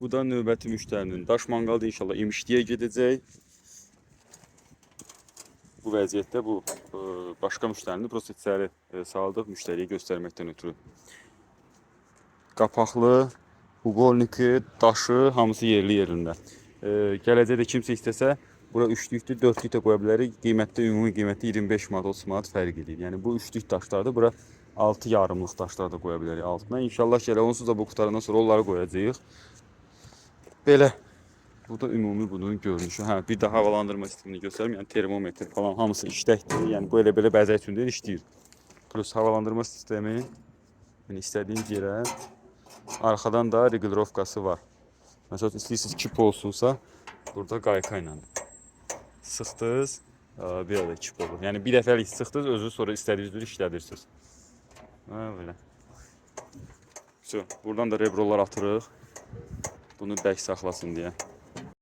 Bu da növbəti müştərinin. Daş manqal da inşallah imişliyə gedəcək. Bu vəziyyətdə bu başqa müştərinin prosta içəri saldıq müştəriyə göstərməkdən ötürü. Qapaqlı, uqolniki, daşı hamısı yerli yerində. Gələcəkdə kimsə istəsə, bura 3-lükdür, 4-lük də qoya bilərik. Qiymətdə ümumi qiyməti 25 manat, 30 manat fərq edir. Yəni bu 3-lük daşlardır. Bura 6 yarımlıq daşlar da qoya bilərik altına. İnşallah gələ onsuz da bu qutarandan sonra onları qoyacağıq. Belə. Bu da ümumi bunun görünüşü. Hə, bir də havalandırma sistemini göstərim. Yəni termometr falan hamısı işləkdir. Yəni bu elə-belə bəzək üçün deyil, işləyir. Plus havalandırma sistemi. Yəni istədiyiniz yerə. Arxadan da regulirovkası var. Məsələn, istəyirsiniz kip olsunsa, burada qayqa ilə sıxdınız, bir də kip olur. Yəni bir dəfəlik sıxdınız, özünüz sonra istədiyiniz üzrə işlədirsiniz. Ha, belə. Buradan da rebrolar atırıq. Bunu bərk saxlasın deyə.